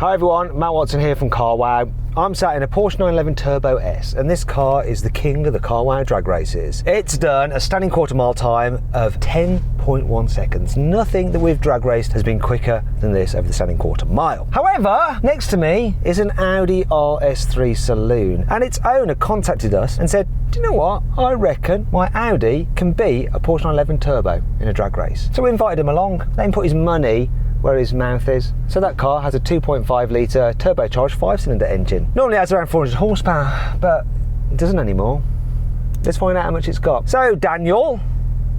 Hi everyone, Matt Watson here from CarWow. I'm sat in a Porsche 911 Turbo S, and this car is the king of the CarWow drag races. It's done a standing quarter mile time of 10.1 seconds. Nothing that we've drag raced has been quicker than this over the standing quarter mile. However, next to me is an Audi RS3 saloon, and its owner contacted us and said, do you know what? I reckon my Audi can beat a Porsche 911 Turbo in a drag race. So we invited him along, let him put his money where his mouth is. So that car has a 2.5 litre turbocharged 5-cylinder engine. Normally it has around 400 horsepower, but it doesn't anymore. Let's find out how much it's got. So Daniel,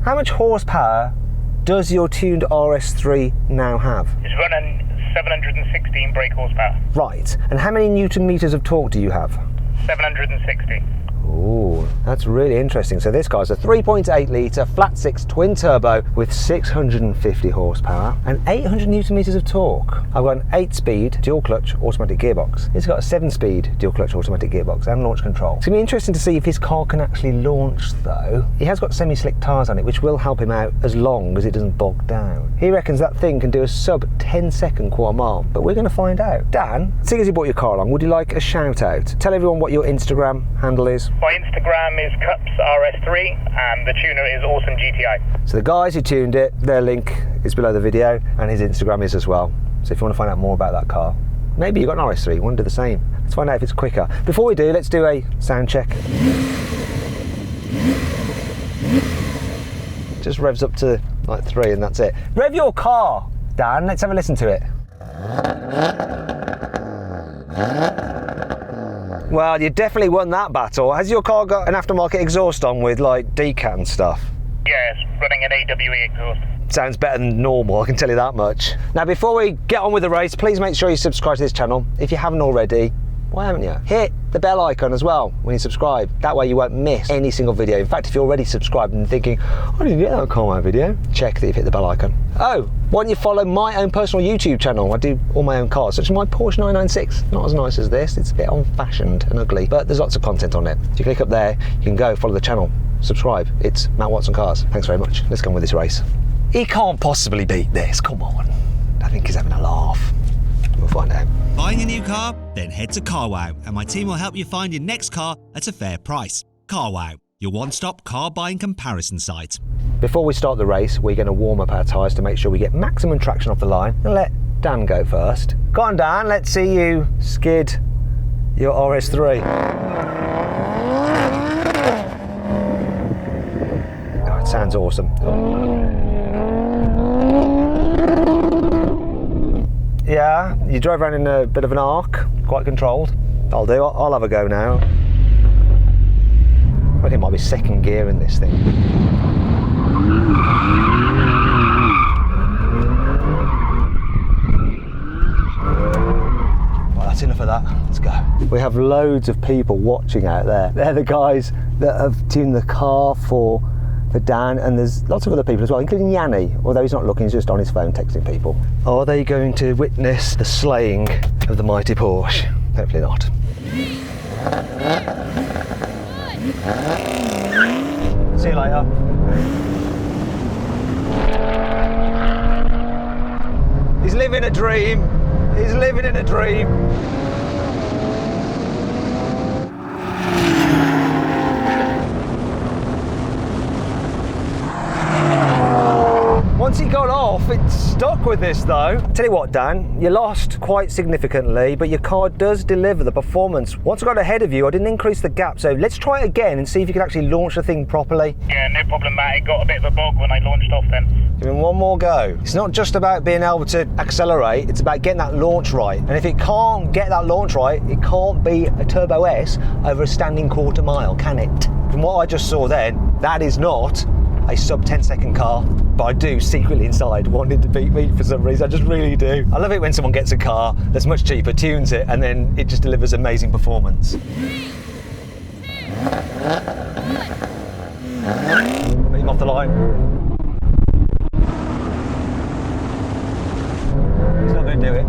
how much horsepower does your tuned RS3 now have? It's running 716 brake horsepower. Right, and how many Newton meters of torque do you have? 760. Ooh, that's really interesting. So this car's a 3.8 litre flat six twin turbo with 650 horsepower and 800 Newton meters of torque. I've got an 8-speed dual clutch automatic gearbox. It's got a 7-speed dual clutch automatic gearbox and launch control. It's gonna be interesting to see if his car can actually launch though. He has got semi-slick tyres on it, which will help him out as long as it doesn't bog down. He reckons that thing can do a sub 10-second quarter mile, but we're gonna find out. Dan, seeing as you brought your car along, would you like a shout out? Tell everyone what your Instagram handle is. My Instagram is Cups RS3 and the tuner is Awesome GTI. So the guys who tuned it, their link is below the video and his Instagram is as well. So if you want to find out more about that car, maybe you've got an RS3, you want to do the same. Let's find out if it's quicker. Before we do, let's do a sound check. Just revs up to like 3 and that's it. Rev your car, Dan, let's have a listen to it. Well, you definitely won that battle. Has your car got an aftermarket exhaust on with like decat and stuff? Yeah, it's running an AWE exhaust. Sounds better than normal, I can tell you that much. Now before we get on with the race, please make sure you subscribe to this channel. If you haven't already, why haven't you? Hit the bell icon as well when you subscribe. That way you won't miss any single video. In fact, if you're already subscribed and thinking, I didn't get that CarWow video, check that you've hit the bell icon. Oh, why don't you follow my own personal YouTube channel? I do all my own cars, such as my Porsche 996. Not as nice as this, it's a bit old-fashioned and ugly, but there's lots of content on it. If you click up there, you can go follow the channel, subscribe. It's Matt Watson Cars. Thanks very much. Let's go on with this race. He can't possibly beat this, come on. I think he's having a laugh. We'll find out. Buying a new car? Then head to CarWow and my team will help you find your next car at a fair price. CarWow, your one-stop car buying comparison site. Before we start the race, we're going to warm up our tyres to make sure we get maximum traction off the line and let Dan go first. Go on Dan, let's see you skid your RS3. Oh, it sounds awesome. Yeah, you drove around in a bit of an arc, quite controlled. I'll do, I'll have a go now. I think it might be second gear in this thing. Well, that's enough of that, let's go. We have loads of people watching out there. They're the guys that have tuned the car for Dan, and there's lots of other people as well, including Yanni, although he's not looking, he's just on his phone texting people. Are they going to witness the slaying of the mighty Porsche? Hopefully not. See you later. He's living a dream. He's living in a dream. Once he got off, it's stuck with this though. Tell you what, Dan, you lost quite significantly, but your car does deliver the performance. Once I got ahead of you, I didn't increase the gap, so let's try it again and see if you can actually launch the thing properly. Yeah, no problem, Matt. It got a bit of a bog when I launched off then. Give him one more go. It's not just about being able to accelerate, it's about getting that launch right. And if it can't get that launch right, it can't be a Turbo S over a standing quarter mile, can it? From what I just saw then, that is not a sub 10-second car, but I do secretly inside want it to beat me for some reason. I just really do. I love it when someone gets a car that's much cheaper, tunes it, and then it just delivers amazing performance. Put him off the line. He's not going to do it.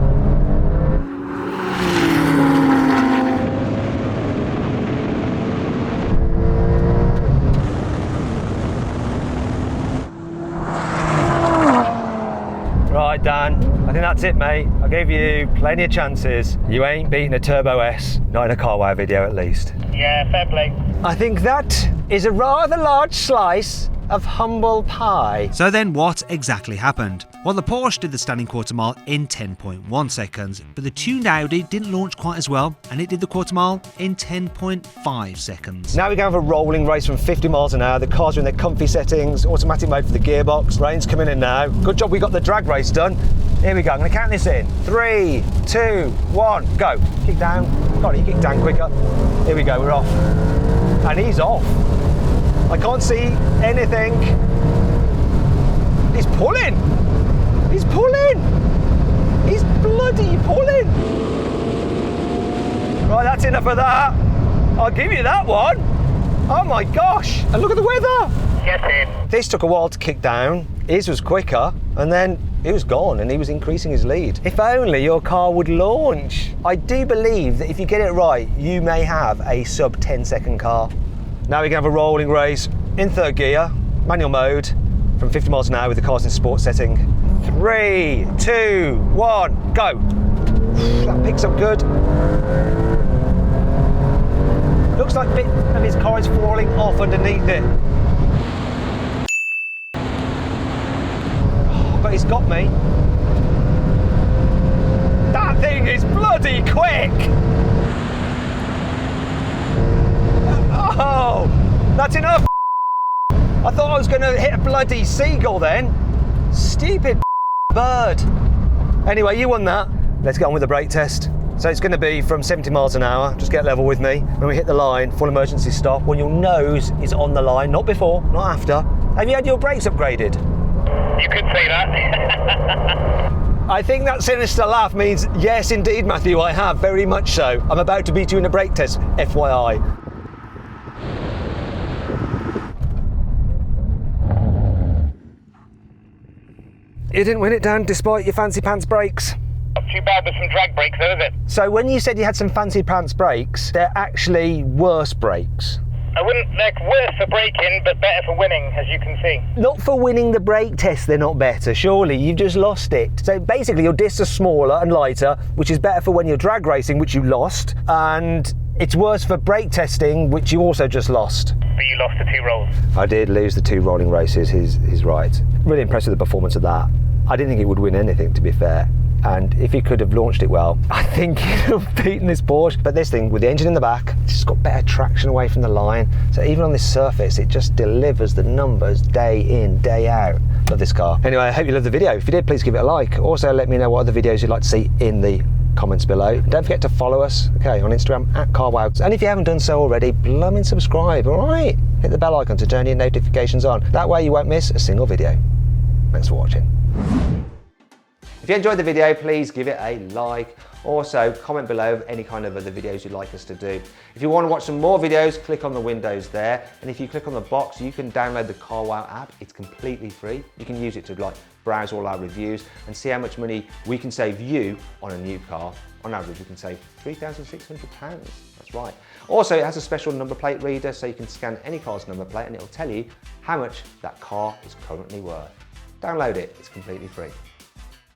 Dan, I think That's it, mate. I gave you plenty of chances. You ain't beating a Turbo S, not in a carwow video at least. Yeah, fair play. I think that is a rather large slice of humble pie. So then what exactly happened? Well, the Porsche did the standing quarter mile in 10.1 seconds, but the tuned Audi didn't launch quite as well, and it did the quarter mile in 10.5 seconds. Now we're going to have a rolling race from 50 miles an hour. The cars are in their comfy settings, automatic mode for the gearbox. Rain's coming in now. Good job we got the drag race done. Here we go, I'm going to count this in. 3, 2, 1, go. Kick down. God, you kick down quicker. Here we go, we're off. And he's off. I can't see anything. He's pulling. He's pulling. He's bloody pulling. Right, that's enough of that. I'll give you that one. Oh my gosh. And look at the weather. Yes, it. This took a while to kick down. His was quicker, and then he was gone and he was increasing his lead. If only your car would launch. I do believe that if you get it right, you may have a sub 10-second car. Now we're going to have a rolling race in third gear, manual mode, from 50 miles an hour with the cars in sport setting. 3, 2, 1, go. That picks up good. Looks like a bit of his car is falling off underneath it. But he's got me. That thing is bloody quick. Oh, that's enough. I thought I was going to hit a bloody seagull then. Stupid bird. Anyway, you won that. Let's get on with the brake test. So it's going to be from 70 miles an hour. Just get level with me. When we hit the line, full emergency stop. When your nose is on the line, not before, not after. Have you had your brakes upgraded? You could say that. I think that sinister laugh means yes, indeed, Matthew, I have, very much so. I'm about to beat you in a brake test, FYI. You didn't win it, Dan, despite your fancy pants brakes. Not too bad with some drag brakes though, is it? So when you said you had some fancy pants brakes, they're actually worse brakes. They're worse for braking, but better for winning, as you can see. Not for winning the brake test, they're not better, surely, you've just lost it. So basically your discs are smaller and lighter, which is better for when you're drag racing, which you lost, and it's worse for brake testing, which you also just lost. But you lost the 2 rolls. I did lose the 2 rolling races, he's right. Really impressed with the performance of that. I didn't think it would win anything, to be fair. And if he could have launched it well, I think he'd have beaten this Porsche. But this thing, with the engine in the back, it's just got better traction away from the line. So even on this surface, it just delivers the numbers day in, day out. Love this car. Anyway, I hope you loved the video. If you did, please give it a like. Also, let me know what other videos you'd like to see in the comments below. Don't forget to follow us, okay, on Instagram @carwow. And if you haven't done so already, blooming subscribe, all right? Hit the bell icon to turn your notifications on. That way you won't miss a single video. Thanks for watching. If you enjoyed the video, please give it a like. Also, comment below any kind of other videos you'd like us to do. If you want to watch some more videos, click on the windows there. And if you click on the box, you can download the CarWow app. It's completely free. You can use it to browse all our reviews and see how much money we can save you on a new car. On average, we can save £3,600. That's right. Also, it has a special number plate reader, so you can scan any car's number plate and it'll tell you how much that car is currently worth. Download it, it's completely free.